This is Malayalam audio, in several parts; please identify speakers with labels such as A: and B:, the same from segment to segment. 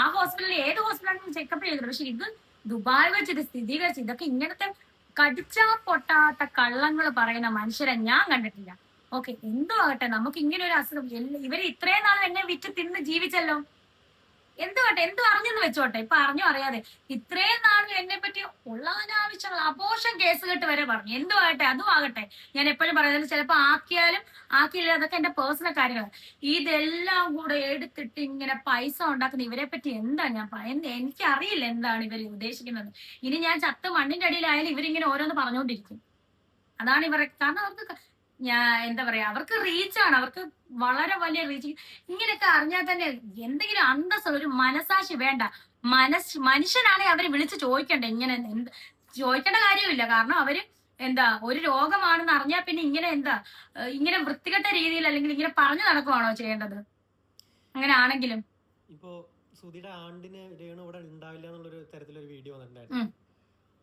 A: ആ ഹോസ്പിറ്റലിൽ ഏത് ഹോസ്പിറ്റലിലും ചെക്കപ്പ് ചെയ്തിട്ടുണ്ട്. പക്ഷെ ഇത് ദുബായ് വെച്ച് ഇത് സ്ഥിരീകരിച്ച് ഇതൊക്കെ ഇങ്ങനത്തെ കടിച്ചാ പൊട്ടാത്ത കള്ളങ്ങൾ പറയുന്ന മനുഷ്യരെ ഞാൻ കണ്ടിട്ടില്ല. ഓക്കെ, എന്തോ ആകട്ടെ, നമുക്ക് ഇങ്ങനെ ഒരു അസുഖം ഇവര് ഇത്രയും നാൾ എന്നെ വിറ്റ് തിന്ന് ജീവിച്ചല്ലോ. എന്തുവാട്ടെ, എന്തു അറിഞ്ഞെന്ന് വെച്ചോട്ടെ, ഇപ്പൊ അറിഞ്ഞോ അറിയാതെ ഇത്രയും നാളിൽ എന്നെ പറ്റി ഉള്ള അനാവശ്യങ്ങൾ അപോഷം കേസ് കെട്ട് വരെ പറഞ്ഞു. എന്തുവാകട്ടെ, അതും ആകട്ടെ, ഞാൻ എപ്പോഴും പറയുന്നത് ചിലപ്പോ ആക്കിയാലും ആക്കിയില്ല, അതൊക്കെ എന്റെ പേഴ്സണൽ കാര്യങ്ങൾ. ഇതെല്ലാം കൂടെ എടുത്തിട്ട് ഇങ്ങനെ പൈസ ഉണ്ടാക്കുന്ന ഇവരെ പറ്റി എന്താ ഞാൻ പറയുന്നത്? എനിക്കറിയില്ല എന്താണ് ഇവർ ഉദ്ദേശിക്കുന്നത്. ഇനി ഞാൻ ചത്ത് മണ്ണിന്റെ അടിയിലായാലും ഇവരിങ്ങനെ ഓരോന്ന് പറഞ്ഞുകൊണ്ടിരിക്കും. അതാണ് ഇവരെ, കാരണം അവർക്ക് ഞാൻ എന്താ പറയാ, അവർക്ക് റീച്ചാണ്, അവർക്ക് വളരെ വലിയ റീച്ച്. ഇങ്ങനെയൊക്കെ അറിഞ്ഞാൽ തന്നെ എന്തെങ്കിലും അന്തസ്സുള്ള ഒരു മനസാക്ഷി വേണ്ട. മനുഷ്യനാണെങ്കിൽ അവര് വിളിച്ച് ചോദിക്കണ്ടേ? ഇങ്ങനെ ചോദിക്കേണ്ട കാര്യമില്ല. കാരണം അവര് എന്താ ഒരു രോഗമാണെന്ന് അറിഞ്ഞാൽ പിന്നെ ഇങ്ങനെ എന്താ ഇങ്ങനെ വൃത്തികെട്ട രീതിയിൽ അല്ലെങ്കിൽ ഇങ്ങനെ പറഞ്ഞു നടക്കുവാണോ ചെയ്യേണ്ടത്? അങ്ങനെ ആണെങ്കിലും
B: ഇപ്പോ സുധിയുടെ ആണ്ടിന് രേണു ഇവിടെ ഉണ്ടാവില്ല എന്നുള്ളൊരു തരത്തിലൊരു വീഡിയോ വന്നിട്ടുണ്ടായിരുന്നു.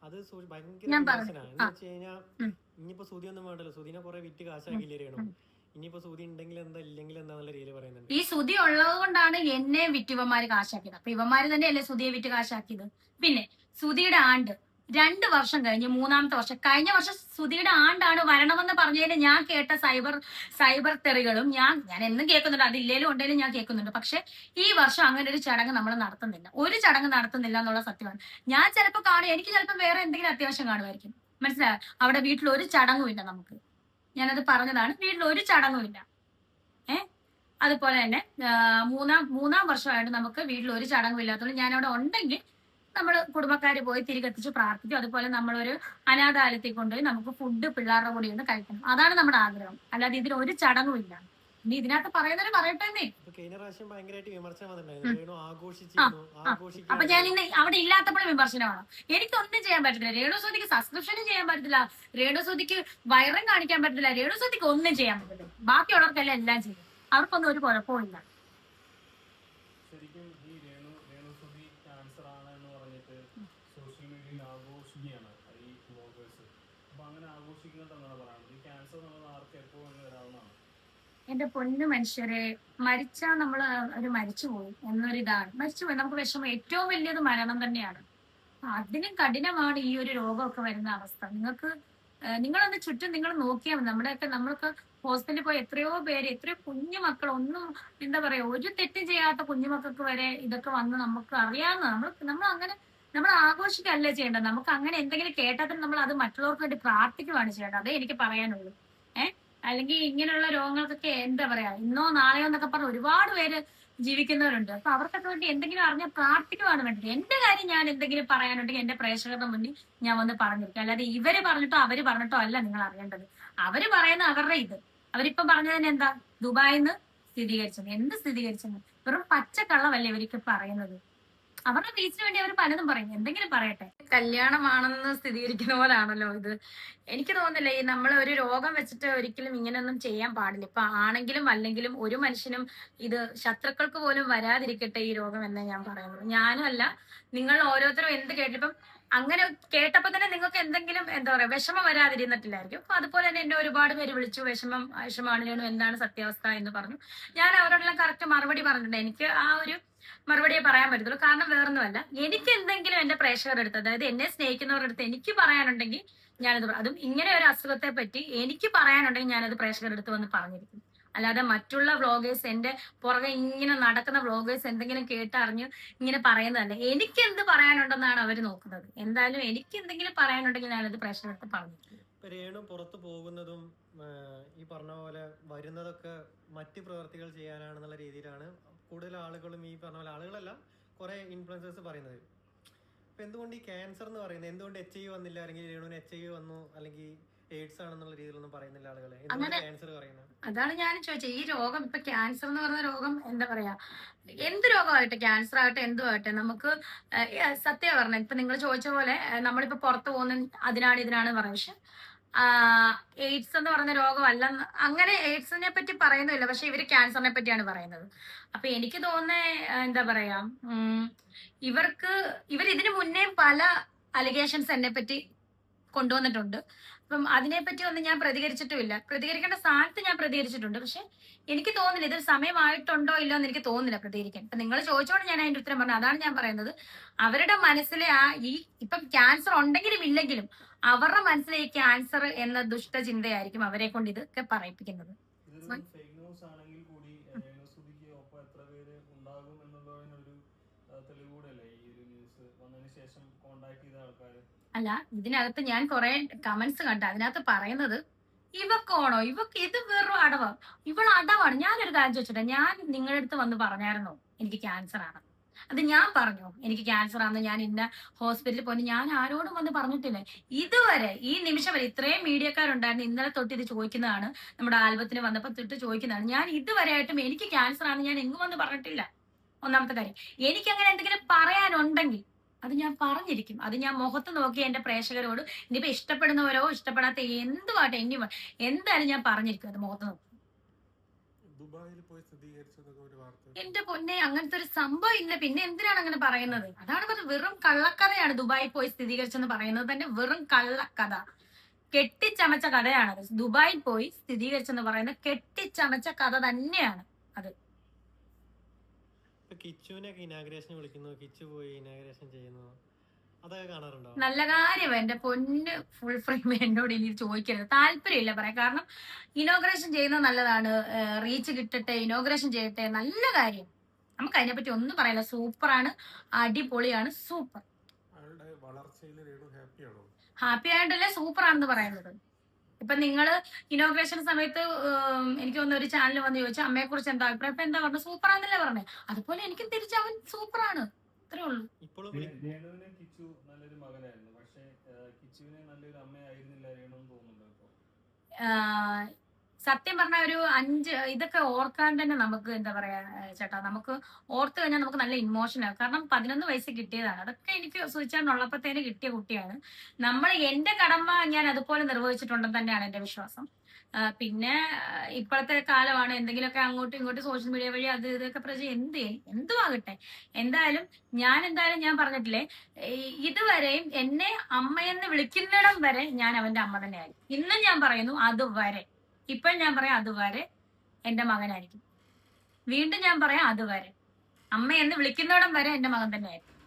B: അത് ഭയങ്കര വിമർശനമാണ്. എന്ന് വെച്ച് കഴിഞ്ഞാൽ ഇനിയിപ്പോ സുധി ഒന്നും വേണ്ടല്ലോ, സുധിനെ കുറെ വിറ്റ് കാശാക്കിയില്ലേ രേണു. ഇനിയിപ്പോ സുധി ഉണ്ടെങ്കിൽ എന്താ ഇല്ലെങ്കിൽ എന്താന്നുള്ള രീതിയിൽ പറയുന്നുണ്ട്.
A: ഈ സുധി ഉള്ളത് കൊണ്ടാണ് എന്നെ വിറ്റ് ഇവന്മാര് കാശാക്കിയത്. അപ്പൊ ഇവന്മാര് തന്നെയല്ലേ സുധിയെ വിറ്റ് കാശാക്കിയത്. പിന്നെ സുധിയുടെ ആണ്ട് 2 വർഷം കഴിഞ്ഞ് 3ാമത്തെ വർഷം, കഴിഞ്ഞ വർഷം സുധിയുടെ ആണ്ടാണ് വരണമെന്ന് പറഞ്ഞതിന് ഞാൻ കേട്ട സൈബർ തെറികളും ഞാൻ എന്നും കേൾക്കുന്നുണ്ട്. അതില്ലേലും ഉണ്ടെങ്കിലും ഞാൻ കേൾക്കുന്നുണ്ട്. പക്ഷെ ഈ വർഷം അങ്ങനെ ഒരു ചടങ്ങ് നമ്മൾ നടത്തുന്നില്ല. ഒരു ചടങ്ങ് നടത്തുന്നില്ല എന്നുള്ള സത്യമാണ്. ഞാൻ ചിലപ്പോൾ കാണും, എനിക്ക് ചിലപ്പോൾ വേറെ എന്തെങ്കിലും അത്യാവശ്യം കാണുമായിരിക്കും. മനസ്സിലായോ? അവിടെ വീട്ടിൽ ഒരു ചടങ്ങുമില്ല നമുക്ക്. ഞാനത് പറഞ്ഞതാണ്, വീട്ടിൽ ഒരു ചടങ്ങുമില്ല. അതുപോലെ തന്നെ മൂന്നാം വർഷമായിട്ട് നമുക്ക് വീട്ടിൽ ഒരു ചടങ്ങും ഇല്ലാത്തതുകൊണ്ട് ഞാൻ അവിടെ ഉണ്ടെങ്കിൽ നമ്മൾ കുടുംബക്കാർ പോയി തിരികെത്തിച്ച് പ്രാർത്ഥിക്കും. അതുപോലെ നമ്മളൊരു അനാഥാലയത്തിൽ കൊണ്ടുപോയി നമുക്ക് ഫുഡ് പിള്ളേരുടെ കൂടി ഒന്ന് കഴിക്കണം. അതാണ് നമ്മുടെ ആഗ്രഹം. അല്ലാതെ ഇതിന് ഒരു ചടങ്ങും ഇല്ല. ഇനി ഇതിനകത്ത് പറയുന്നവര് പറയട്ടെ. അപ്പൊ ഞാൻ ഇന്ന് അവിടെ ഇല്ലാത്തപ്പോഴും വിമർശനമാണ്. എനിക്കൊന്നും ചെയ്യാൻ പറ്റത്തില്ല. രേണുസുധിക്ക് സബ്സ്ക്രിപ്ഷനും ചെയ്യാൻ പറ്റത്തില്ല, രേണുസുധിക്ക് വൈറം കാണിക്കാൻ പറ്റത്തില്ല, രേണുസുധിക്ക് ഒന്നും ചെയ്യാൻ പറ്റത്തില്ല. ബാക്കിയുള്ളവർക്കെല്ലാം എല്ലാം ചെയ്യും. അവർക്കൊന്നും ഒരു കുഴപ്പമില്ല.
C: ശരിക്കും ഈ രേണുസുധി ക്യാൻസർ ആണ് എന്ന് പറഞ്ഞിട്ട് സോഷ്യൽ മീഡിയയിൽ ആഘോഷിക്കുകയാണ് ഈ വ്ളോഗേഴ്സ്. അപ്പൊ അങ്ങനെ ആഘോഷിക്കുന്നത് എന്നാണ് പറയുന്നത്. ഈ ക്യാൻസർ എന്നുള്ളത് ആർക്ക് എപ്പോഴും വരാവുന്നതാണ്.
A: എന്റെ പൊന്നു മനുഷ്യരെ, മരിച്ചാൽ നമ്മൾ ഒരു മരിച്ചുപോയി എന്നൊരിതാണ്. മരിച്ചുപോയി, നമുക്ക് വിഷമം. ഏറ്റവും വലിയത് മരണം തന്നെയാണ്. അതിനും കഠിനമാണ് ഈ ഒരു രോഗമൊക്കെ വരുന്ന അവസ്ഥ. നിങ്ങളൊന്ന് ചുറ്റും നിങ്ങൾ നോക്കിയാൽ മതി. നമ്മൾക്ക് ഹോസ്പിറ്റലിൽ പോയി എത്രയോ പേര്, എത്രയോ കുഞ്ഞു മക്കൾ, ഒന്നും എന്താ പറയാ, ഒരു തെറ്റും ചെയ്യാത്ത കുഞ്ഞുമക്കൾക്ക് വരെ ഇതൊക്കെ വന്ന് നമുക്ക് അറിയാവുന്ന. നമ്മൾ ആഘോഷിക്കല്ലേ ചെയ്യേണ്ടത്. നമുക്ക് അങ്ങനെ എന്തെങ്കിലും കേട്ടാൽ നമ്മൾ അത് മറ്റുള്ളവർക്ക് വേണ്ടി പ്രാർത്ഥിക്കുവാണ് ചെയ്യേണ്ടത്. അതേ എനിക്ക് പറയാനുള്ളൂ. അല്ലെങ്കിൽ ഇങ്ങനെയുള്ള രോഗങ്ങൾക്കൊക്കെ എന്താ പറയാ, ഇന്നോ നാളെയോ എന്നൊക്കെ പറഞ്ഞ് ഒരുപാട് പേര് ജീവിക്കുന്നവരുണ്ട്. അപ്പൊ അവർക്കൊക്കെ വേണ്ടി എന്തെങ്കിലും അറിഞ്ഞാൽ പ്രാർത്ഥിക്കുവാണ് വേണ്ടത്. എന്റെ കാര്യം ഞാൻ എന്തെങ്കിലും പറയാനുണ്ടെങ്കിൽ എന്റെ പ്രേക്ഷകരുടെ മുന്നിൽ ഞാൻ വന്ന് പറഞ്ഞിരിക്കും. അല്ലാതെ ഇവര് പറഞ്ഞിട്ടോ അവര് പറഞ്ഞിട്ടോ അല്ല നിങ്ങൾ അറിയേണ്ടത്. അവര് പറയുന്ന അവരുടെ ഇത്. അവരിപ്പം പറഞ്ഞതിന് എന്താ, ദുബായിന്ന് സ്ഥിരീകരിച്ചത്. എന്ത് സ്ഥിരീകരിച്ചത്? വെറും പച്ചക്കള്ളമല്ലേ ഇവർക്ക് പറയുന്നത്. അവരുടെ റീച്ചിന് വേണ്ടി അവർ പലതും പറയും. എന്തെങ്കിലും പറയട്ടെ. കല്യാണമാണെന്ന് സ്ഥിരീകരിക്കുന്ന പോലാണല്ലോ ഇത്. എനിക്ക് തോന്നുന്നില്ല, ഈ നമ്മൾ ഒരു രോഗം വെച്ചിട്ട് ഒരിക്കലും ഇങ്ങനെയൊന്നും ചെയ്യാൻ പാടില്ല. ഇപ്പൊ ആണെങ്കിലും അല്ലെങ്കിലും ഒരു മനുഷ്യനും ഇത് ശത്രുക്കൾക്ക് പോലും വരാതിരിക്കട്ടെ ഈ രോഗം എന്നേ ഞാൻ പറയുന്നത്. ഞാനും അല്ല, നിങ്ങൾ ഓരോരുത്തരും എന്ത് കേട്ടിപ്പം അങ്ങനെ കേട്ടപ്പോ തന്നെ നിങ്ങൾക്ക് എന്തെങ്കിലും എന്താ പറയാ വിഷമം വരാതിരുന്നിട്ടില്ലായിരിക്കും. അപ്പൊ അതുപോലെ തന്നെ എന്നെ ഒരുപാട് പേര് വിളിച്ചു, വിഷമാണെങ്കിലും എന്താണ് സത്യാവസ്ഥ എന്ന് പറഞ്ഞു. ഞാൻ അവരോടെല്ലാം കറക്റ്റ് മറുപടി പറഞ്ഞിട്ടുണ്ട്. എനിക്ക് ആ ഒരു മറുപടിയെ പറയാൻ പറ്റത്തുള്ളൂ. കാരണം വേറൊന്നുമല്ല, എനിക്ക് എന്തെങ്കിലും എന്റെ പ്രേക്ഷകരുടെ അടുത്ത്, അതായത് എന്നെ സ്നേഹിക്കുന്നവരുടെ അടുത്ത് എനിക്ക് പറയാനുണ്ടെങ്കിൽ ഞാനത്, അതും ഇങ്ങനെ ഒരു അസുഖത്തെ പറ്റി എനിക്ക് പറയാനുണ്ടെങ്കിൽ ഞാനത് പ്രേക്ഷകരുടെ അടുത്ത് വന്ന് പറഞ്ഞിരിക്കും. അല്ലാതെ മറ്റുള്ള വ്ളോഗേഴ്സ്, എന്റെ പുറകെ ഇങ്ങനെ നടക്കുന്ന വ്ളോഗേഴ്സ് എന്തെങ്കിലും കേട്ടറിഞ്ഞ് ഇങ്ങനെ പറയുന്നതല്ല. എനിക്ക് എന്ത് പറയാനുണ്ടെന്നാണ് അവർ നോക്കുന്നത്. എന്തായാലും എനിക്ക് എന്തെങ്കിലും പറയാനുണ്ടെങ്കിൽ ഞാനത് പ്രേക്ഷകരുടെ അടുത്ത് പറഞ്ഞിരിക്കും.
B: രേണു പുറത്തു പോകുന്നതും ഈ പറഞ്ഞ പോലെ വരുന്നതൊക്കെ മറ്റ് പ്രവർത്തികൾ ചെയ്യാനാണെന്നുള്ള രീതിയിലാണ് കൂടുതൽ ആളുകളും, ഈ പറഞ്ഞ പോലെ ആളുകളല്ല, കുറെ ഇൻഫ്ലുവൻസേഴ്സ് പറയുന്നത്. അപ്പൊ എന്തുകൊണ്ട് ഈ ക്യാൻസർ എന്ന് പറയുന്നത്, എന്തുകൊണ്ട് HIV വന്നില്ല, അല്ലെങ്കിൽ രേണുവിന് HIV വന്നു, അല്ലെങ്കിൽ എയ്ഡ്സ് ആണെന്നുള്ള രീതിയിലൊന്നും പറയുന്നില്ല ആളുകളെ? ക്യാൻസർ പറയുന്നത്
A: അതാണ് ഞാൻ ചോദിച്ചത്. ഈ രോഗം, ഇപ്പൊ ക്യാൻസർ എന്ന് പറഞ്ഞ രോഗം എന്താ പറയാ, എന്ത് രോഗമായിട്ട്, ക്യാൻസർ ആകട്ടെ എന്തുമാകട്ടെ, നമുക്ക് സത്യം പറഞ്ഞത് ഇപ്പൊ നിങ്ങൾ ചോദിച്ച പോലെ നമ്മളിപ്പോ പുറത്തു പോകുന്ന അതിനാണ് ഇതിനാണ് പറയുന്നത്. പക്ഷെ എയ്ഡ്സ് എന്ന് പറഞ്ഞ രോഗമല്ല, അങ്ങനെ എയ്ഡ്സിനെ പറ്റി പറയുന്നില്ല. പക്ഷെ ഇവര് ക്യാൻസറിനെ പറ്റിയാണ് പറയുന്നത്. അപ്പൊ എനിക്ക് തോന്നുന്നത് എന്താ പറയാ, ഇവർ ഇതിനു മുന്നേ പല അലിഗേഷൻസ് എന്നെ പറ്റി കൊണ്ടുവന്നിട്ടുണ്ട്. അപ്പം അതിനെപ്പറ്റി ഒന്നും ഞാൻ പ്രതികരിച്ചിട്ടുമില്ല. പ്രതികരിക്കേണ്ട സ്ഥാനത്ത് ഞാൻ പ്രതികരിച്ചിട്ടുണ്ട്. പക്ഷെ എനിക്ക് തോന്നുന്നില്ല ഇതൊരു സമയമായിട്ടുണ്ടോ ഇല്ലോ എന്ന് എനിക്ക് തോന്നുന്നില്ല പ്രതികരിക്കാൻ. ഇപ്പൊ നിങ്ങൾ ചോദിച്ചോണ്ട് ഞാൻ അതിന്റെ ഉത്തരം പറഞ്ഞു. അതാണ് ഞാൻ പറയുന്നത്. അവരുടെ മനസ്സിലെ ഇപ്പം ക്യാൻസർ ഉണ്ടെങ്കിലും ഇല്ലെങ്കിലും അവരുടെ മനസ്സിലെ ഈ ക്യാൻസർ എന്ന ദുഷ്ടചിന്തയായിരിക്കും അവരെ കൊണ്ട് ഇതൊക്കെ പറയിപ്പിക്കുന്നത്.
C: ഫേക്ക് ന്യൂസ് ആണെങ്കിൽ കൂടി രേണുസുതിക്ക് ഒപ്പം എത്ര പേര് ഉണ്ടാകും എന്നുള്ളതിനൊരു തെളിവ് കൂടെയല്ലേ ഈ ഒരു ന്യൂസ് വന്നതിന് ശേഷം കോണ്ടാക്ട് ചെയ്ത ആൾക്കാർ?
A: അല്ല, ഇതിനകത്ത് ഞാൻ കുറെ കമന്റ്സ് കണ്ടു. അതിനകത്ത് പറയുന്നത് ഇവക്കാണോ, ഇവക്ക് ഇത് വെറും അടവാ, ഇവൾ അടവാണ്. ഞാനൊരു കാര്യം ചോദിച്ചിട്ടെ, ഞാൻ നിങ്ങളുടെ അടുത്ത് വന്ന് പറഞ്ഞായിരുന്നോ എനിക്ക് ക്യാൻസർ ആണ്? അത് ഞാൻ പറഞ്ഞു എനിക്ക് ക്യാൻസർ ആണെന്ന്, ഞാൻ ഇന്ന ഹോസ്പിറ്റലിൽ പോയി ഞാൻ ആരോടും വന്ന് പറഞ്ഞിട്ടില്ല ഇതുവരെ. ഈ നിമിഷം വരെ ഇത്രയും മീഡിയക്കാരുണ്ടായിരുന്നു. ഇന്നലെ തൊട്ട് ഇത് ചോദിക്കുന്നതാണ്, നമ്മുടെ ആൽബത്തിന് വന്നപ്പോൾ തൊട്ട് ചോദിക്കുന്നതാണ്. ഞാൻ ഇതുവരെ ആയിട്ടും എനിക്ക് ക്യാൻസർ ആണെന്ന് ഞാൻ എങ്ങും വന്ന് പറഞ്ഞിട്ടില്ല. ഒന്നാമത്തെ കാര്യം, എനിക്ക് അങ്ങനെ എന്തെങ്കിലും പറയാനുണ്ടെങ്കിൽ അത് ഞാൻ പറഞ്ഞിരിക്കും. അത് ഞാൻ മുഖത്ത് നോക്കി എന്റെ പ്രേക്ഷകരോട്, ഇനിയിപ്പോ ഇഷ്ടപ്പെടുന്നവരോ ഇഷ്ടപ്പെടാത്ത എന്തുമാട്ടെ എന്തായാലും ഞാൻ പറഞ്ഞിരിക്കും അത് മുഖത്ത് നോക്കി.
D: ദുബായിൽ പോയി സ്ഥിരീകരിച്ചതൊക്കെ ഒരു വാർത്ത.
A: എന്റെ പൊന്നെ, അങ്ങനത്തെ ഒരു സംഭവം ഇല്ല. പിന്നെ എന്തിനാണ് അങ്ങനെ പറയുന്നത്? അതാണ് പറഞ്ഞത്, വെറും കള്ളക്കഥയാണ്. ദുബായിൽ പോയി സ്ഥിരീകരിച്ചെന്ന് പറയുന്നത് തന്നെ വെറും കള്ളക്കഥ, കെട്ടിച്ചമച്ച കഥയാണത്. ദുബായിൽ പോയി സ്ഥിരീകരിച്ചെന്ന് പറയുന്നത് കെട്ടിച്ചമച്ച കഥ തന്നെയാണ് അത്.
B: കിച്ചുവിനൊക്കെ ഇനാഗ്രേഷൻ വിളിക്കുന്നു, കിച്ചു പോയി ഇനാഗ്രേഷൻ ചെയ്യുന്നു, അതൊക്കെ കാണാറുണ്ടോ?
A: നല്ല കാര്യം. എന്റെ പൊന്ന് ഫുൾ ഫ്രെയിം എന്നോട് ഇനി ചോദിക്കരുത്, താല്പര്യമില്ല പറയാം. കാരണം ഇനോഗ്രേഷൻ ചെയ്യുന്നത് നല്ലതാണ്, റീച്ച് കിട്ടട്ടെ, ഇനോഗ്രേഷൻ ചെയ്യട്ടെ, നല്ല കാര്യം. നമുക്ക് അതിനെപ്പറ്റി ഒന്നും പറയില്ല. സൂപ്പറാണ്, അടിപൊളിയാണ്, സൂപ്പർ.
D: അയാളുടെ വളർച്ചയിൽ രേണു ഹാപ്പിയാണോ?
A: ഹാപ്പി ആയിട്ടല്ലേ സൂപ്പർ ആണെന്ന് പറയുന്നത്. ഇപ്പൊ നിങ്ങള് ഇനോഗ്രേഷൻ സമയത്ത് എനിക്ക് തോന്നുന്നു ഒരു ചാനൽ വന്ന് ചോദിച്ചു അമ്മയെ കുറിച്ച് എന്താ അഭിപ്രായം, ഇപ്പൊ എന്താ പറഞ്ഞു? സൂപ്പറാന്നല്ലേ പറഞ്ഞേ. അതുപോലെ എനിക്കും തിരിച്ച് അവൻ സൂപ്പറാണ്, അത്രേ ഉള്ളൂ.
C: രേണുവിന് കിച്ചു നല്ലൊരു മകനായിരുന്നു, പക്ഷെ കിച്ചുവിനെ നല്ലൊരു അമ്മയായിരുന്നില്ല രേണു എന്ന് തോന്നുന്നുണ്ടോ ഇപ്പൊ?
A: സത്യം പറഞ്ഞ ഒരു 5 ഇതൊക്കെ ഓർക്കാൻ തന്നെ നമുക്ക് എന്താ പറയാ ചേട്ടാ, നമുക്ക് ഓർത്ത് കഴിഞ്ഞാൽ നമുക്ക് നല്ല ഇമോഷനാണ്. കാരണം 11 വയസ്സ് കിട്ടിയതാണ്. അതൊക്കെ എനിക്ക് സുചിച്ചാണ്ടുള്ളപ്പോഴത്തേന് കിട്ടിയ കുട്ടിയാണ്. എന്റെ കടമ ഞാൻ അതുപോലെ നിർവഹിച്ചിട്ടുണ്ടെന്ന് തന്നെയാണ് എന്റെ വിശ്വാസം. പിന്നെ ഇപ്പോഴത്തെ കാലമാണ്, എന്തെങ്കിലുമൊക്കെ അങ്ങോട്ടും ഇങ്ങോട്ടും സോഷ്യൽ മീഡിയ വഴി അത് ഇതൊക്കെ എന്തുമാകട്ടെ, എന്തായാലും ഞാൻ പറഞ്ഞിട്ടില്ലേ, ഇതുവരെയും എന്നെ അമ്മയെന്ന് വിളിക്കുന്നിടം വരെ ഞാൻ അവന്റെ അമ്മ തന്നെയായിരിക്കും. ഇന്നും ഞാൻ പറയുന്നു അതുവരെ. ഇപ്പം ഞാൻ പറയാം അതുവരെ എന്റെ മകനായിരിക്കും. വീണ്ടും ഞാൻ പറയാം അതുവരെ അമ്മ എന്ന് വിളിക്കുന്നിടം വരെ എന്റെ മകൻ തന്നെയായിരിക്കും.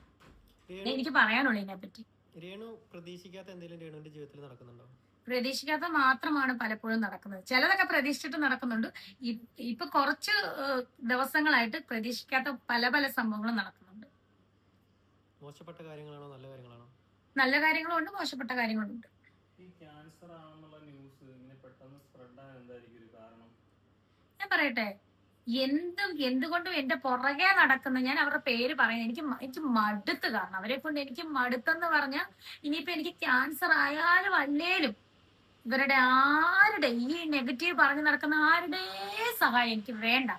A: എനിക്ക് പറയാനുള്ളൂ ഇതിനെപ്പറ്റി.
B: രേണു പ്രതീക്ഷിക്കാത്ത എന്തെങ്കിലും രേണുവിന്റെ ജീവിതത്തിൽ നടക്കുന്നുണ്ടോ?
A: പ്രതീക്ഷിക്കാത്ത മാത്രമാണ് പലപ്പോഴും നടക്കുന്നത്. ചിലതൊക്കെ പ്രതീക്ഷിച്ചിട്ട് നടക്കുന്നുണ്ട്. ഇപ്പൊ കുറച്ച് ദിവസങ്ങളായിട്ട് പ്രതീക്ഷിക്കാത്ത പല പല സംഭവങ്ങളും നടക്കുന്നുണ്ട്.
B: മോശപ്പെട്ട കാര്യങ്ങളാണോ നല്ല കാര്യങ്ങളാണോ?
A: നല്ല കാര്യങ്ങളും ഉണ്ട്, മോശപ്പെട്ട കാര്യങ്ങളും ഉണ്ട്.
C: ഈ ക്യാൻസർ ആണെന്നുള്ള ന്യൂസ് ഇങ്ങനെ പെട്ടെന്ന് സ്പ്രെഡ് ആകാൻ എന്തായിരിക്കും ഒരു കാരണം?
A: ഞാൻ പറയട്ടെ, എന്തുകൊണ്ടും എന്റെ പുറകെ നടക്കുന്ന, ഞാൻ അവരുടെ പേര് പറയുന്നത് എനിക്ക് മടുത്ത്. കാരണം അവരെ കൊണ്ട് എനിക്ക് മടുത്തെന്ന് പറഞ്ഞാൽ, ഇനിയിപ്പോ എനിക്ക് ക്യാൻസർ ആയാലും അല്ലേലും ഇവരുടെ ആരുടെ ഈ നെഗറ്റീവ് പറഞ്ഞു നടക്കുന്ന ആരുടെ സഹായം എനിക്ക് വേണ്ട.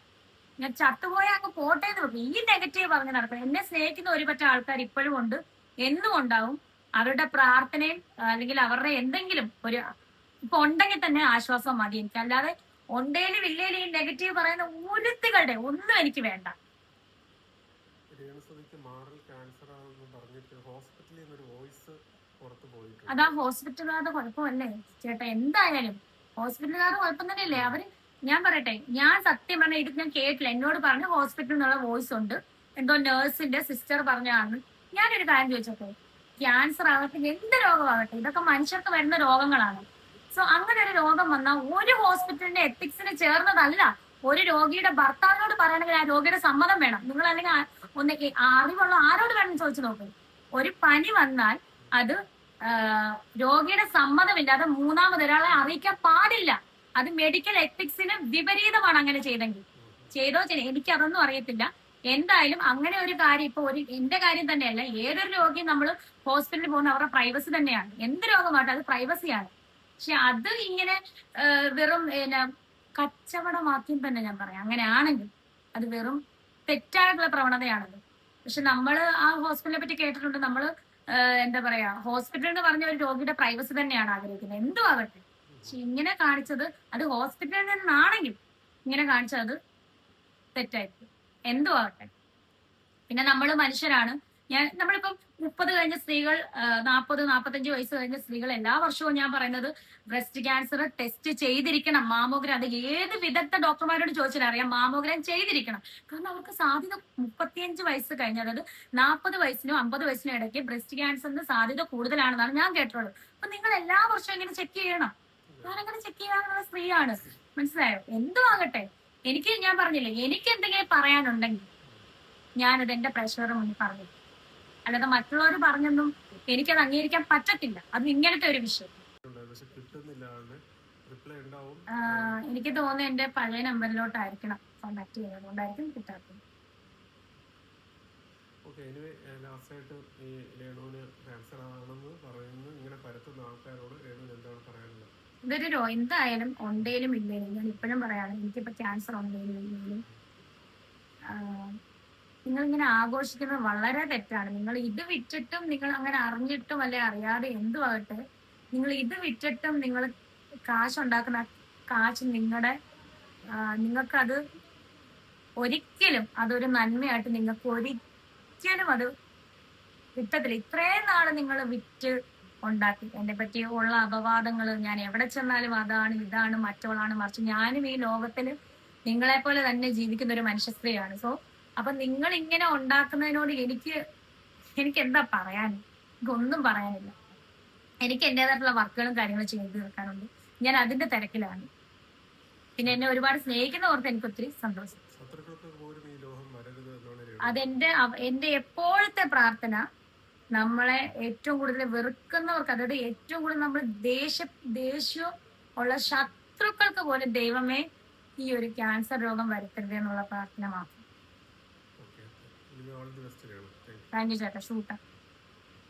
A: ഞാൻ ചത്തുപോയാൽ അങ്ങ് പോട്ടെ എന്ന് പറഞ്ഞു. ഈ നെഗറ്റീവ് പറഞ്ഞു നടക്കണം. എന്നെ സ്നേഹിക്കുന്ന ഒരു പറ്റ ആൾക്കാർ ഇപ്പോഴും ഉണ്ട്, എന്നും ഉണ്ടാവും. അവരുടെ പ്രാർത്ഥനയും അല്ലെങ്കിൽ അവരുടെ എന്തെങ്കിലും ഒരു ഇപ്പൊ ഉണ്ടെങ്കിൽ തന്നെ ആശ്വാസം മതി എനിക്ക്. അല്ലാതെ ഉണ്ടേലും ഇല്ലേലും ഈ നെഗറ്റീവ് പറയുന്ന ഒരുത്തുകളുടെ ഒന്നും എനിക്ക് വേണ്ട. അതാ ഹോസ്പിറ്റലുകാരുടെ കുഴപ്പമല്ലേ ചേട്ടാ? എന്തായാലും ഹോസ്പിറ്റലുകാരുടെ കുഴപ്പം തന്നെയല്ലേ അവര്. ഞാൻ പറയട്ടെ, ഞാൻ സത്യം പറഞ്ഞ ഇത് ഞാൻ കേട്ടില്ല. എന്നോട് പറഞ്ഞു ഹോസ്പിറ്റലിൽ നിന്നുള്ള വോയിസ് ഉണ്ട്, എന്തോ നേഴ്സിന്റെ സിസ്റ്റർ പറഞ്ഞാണ്. ഞാനൊരു കാര്യം ചോദിച്ചോട്ടെ, ക്യാൻസർ ആകട്ടെ എന്ത് രോഗമാകട്ടെ, ഇതൊക്കെ മനുഷ്യർക്ക് വരുന്ന രോഗങ്ങളാണ്. സോ അങ്ങനെ ഒരു രോഗം വന്നാൽ ഒരു ഹോസ്പിറ്റലിന്റെ എത്തിക്സിന് ചേർന്നതല്ല. ഒരു രോഗിയുടെ ഭർത്താവിനോട് പറയണമെങ്കിൽ ആ രോഗിയുടെ സമ്മതം വേണം. നിങ്ങൾ അല്ലെങ്കിൽ ഒന്ന് അറിവുള്ള ആരോട് വേണമെന്ന് ചോദിച്ചു നോക്കും. ഒരു പനി വന്നാൽ അത് രോഗിയുടെ സമ്മതമില്ലാതെ മൂന്നാമതൊരാളെ അറിയിക്കാൻ പാടില്ല. അത് മെഡിക്കൽ എത്തിക്സിന് വിപരീതമാണ് അങ്ങനെ ചെയ്തെങ്കിൽ. എനിക്ക് അതൊന്നും അറിയത്തില്ല. എന്തായാലും അങ്ങനെ ഒരു കാര്യം ഇപ്പൊ എന്റെ കാര്യം തന്നെയല്ല, ഏതൊരു രോഗിയും നമ്മൾ ഹോസ്പിറ്റലിൽ പോകുന്ന അവരുടെ പ്രൈവസി തന്നെയാണ്. എന്ത് രോഗമാട്ടെ അത് പ്രൈവസിയാണ്. പക്ഷെ അത് ഇങ്ങനെ വെറും കച്ചവടമാക്കിയും തന്നെ ഞാൻ പറയാം. അങ്ങനെയാണെങ്കിൽ അത് വെറും തെറ്റായിട്ടുള്ള പ്രവണതയാണത്. പക്ഷെ നമ്മള് ആ ഹോസ്പിറ്റലിനെ പറ്റി കേട്ടിട്ടുണ്ട്. നമ്മള് എന്താ പറയാ, ഹോസ്പിറ്റൽ എന്ന് പറഞ്ഞ ഒരു രോഗിയുടെ പ്രൈവസി തന്നെയാണ് ആഗ്രഹിക്കുന്നത്. എന്തും ആകട്ടെ. പക്ഷെ ഇങ്ങനെ കാണിച്ചത് അത് ഹോസ്പിറ്റലിൽ നിന്നാണെങ്കിൽ ഇങ്ങനെ കാണിച്ചത് തെറ്റായിരിക്കും. എന്തും ആകട്ടെ. പിന്നെ നമ്മൾ മനുഷ്യരാണ്. നമ്മളിപ്പം 30 കഴിഞ്ഞ സ്ത്രീകൾ, 40-45 വയസ്സ് കഴിഞ്ഞ സ്ത്രീകൾ എല്ലാ വർഷവും ഞാൻ പറയുന്നത് ബ്രസ്റ്റ് ക്യാൻസർ ടെസ്റ്റ് ചെയ്തിരിക്കണം. മാമോഗ്രാം, അത് ഏത് വിദഗ്ധ ഡോക്ടർമാരോട് ചോദിച്ചാൽ അറിയാം, മാമോഗ്രാം ചെയ്തിരിക്കണം. കാരണം അവർക്ക് സാധ്യത 35 വയസ്സ് കഴിഞ്ഞ, അതായത് 40 വയസ്സിനും 50 വയസ്സിനും ഇടയ്ക്ക് ബ്രസ്റ്റ് ക്യാൻസറിന് സാധ്യത കൂടുതലാണെന്നാണ് ഞാൻ കേട്ടിട്ടുള്ളത്. അപ്പൊ നിങ്ങൾ എല്ലാ വർഷവും ഇങ്ങനെ ചെക്ക് ചെയ്യണം. ഞാനങ്ങനെ ചെക്ക് ചെയ്യാനുള്ള സ്ത്രീയാണ്, മനസ്സിലായോ? എന്തോ ആകട്ടെ, ഞാൻ പറഞ്ഞില്ലേ, എനിക്ക് എന്തെങ്കിലും പറയാനുണ്ടെങ്കിൽ ഞാനത് എന്റെ പ്രേക്ഷകരുടെ മുന്നിൽ പറഞ്ഞു. അല്ലാതെ മറ്റുള്ളവർ പറഞ്ഞൊന്നും എനിക്കത് അംഗീകരിക്കാൻ പറ്റത്തില്ല. അത് ഇങ്ങനത്തെ ഒരു വിഷയം.
D: പക്ഷെ കിട്ടുന്നില്ല ആളുടെ റിപ്ലൈ ഉണ്ടാവും.
A: എനിക്ക് തോന്നുന്നു എന്റെ പഴയ നമ്പറിലോട്ടായിരിക്കണം കോണ്ടാക്ട് ചെയ്യുന്നത്, അതുകൊണ്ടായിരിക്കും കിട്ടാത്തത്.
D: ഓക്കെ, എനിവേ ലാസ്റ്റായിട്ട് ഈ രേണുവിന് ക്യാൻസർ ആണെന്ന് പറയുന്നു ഇങ്ങനെ പരത്തുന്ന ആൾക്കാരോട് രേണുവിന് എന്താണ് പറയാനുള്ളത്?
A: ഇതൊരു എന്തായാലും ഉണ്ടേലും ഇല്ലേലും ഞാൻ ഇപ്പോഴും പറയാണ്, എനിക്കിപ്പോ ക്യാൻസർ ഉണ്ടേലും ഇല്ലേലും നിങ്ങളിങ്ങനെ ആഘോഷിക്കുന്നത് വളരെ തെറ്റാണ്. നിങ്ങൾ ഇത് വിറ്റിട്ടും, നിങ്ങൾ അങ്ങനെ അറിഞ്ഞിട്ടും അല്ലെ അറിയാതെ എന്തുമാകട്ടെ, നിങ്ങൾ ഇത് വിറ്റിട്ടും നിങ്ങൾ കാശുണ്ടാക്കുന്ന കാശ് നിങ്ങൾക്കത് ഒരിക്കലും അതൊരു നന്മയായിട്ട് നിങ്ങൾക്ക് ഒരിക്കലും അത് കിട്ടത്തില്ല. ഇത്രയും നാള് നിങ്ങൾ വിറ്റ് ഉണ്ടാക്കി എന്നെ പറ്റി ഉള്ള അപവാദങ്ങൾ, ഞാൻ എവിടെ ചെന്നാലും അതാണ് ഇതാണ് മറ്റവളാണ് മറിച്ച്, ഞാനും ഈ ലോകത്തിൽ നിങ്ങളെ പോലെ തന്നെ ജീവിക്കുന്ന ഒരു മനുഷ്യ സ്ത്രീയാണ്. സോ അപ്പൊ നിങ്ങൾ ഇങ്ങനെ ഉണ്ടാക്കുന്നതിനോട് എനിക്ക് എന്താ പറയാൻ? എനിക്കൊന്നും പറയാനില്ല. എനിക്ക് എന്റേതായിട്ടുള്ള വർക്കുകളും കാര്യങ്ങളും ചെയ്തു തീർക്കാനുണ്ട്. ഞാൻ അതിന്റെ തിരക്കിലാണ്. പിന്നെ എന്നെ ഒരുപാട് സ്നേഹിക്കുന്ന ഓർത്ത് എനിക്ക് ഒത്തിരി സന്തോഷം. എന്റെ എപ്പോഴത്തെ പ്രാർത്ഥന, നമ്മളെ ഏറ്റവും കൂടുതൽ വെറുക്കുന്നവർക്ക്, അതായത് ഏറ്റവും കൂടുതൽ നമ്മൾ ദേഷ്യം ഉള്ള ശത്രുക്കൾക്ക് പോലും ദൈവമേ ഈ ഒരു ക്യാൻസർ രോഗം വരുത്തരുത് എന്നുള്ള പ്രാർത്ഥന മാത്രം. താങ്ക് യു ചേട്ടാ. ഷൂട്ടാ.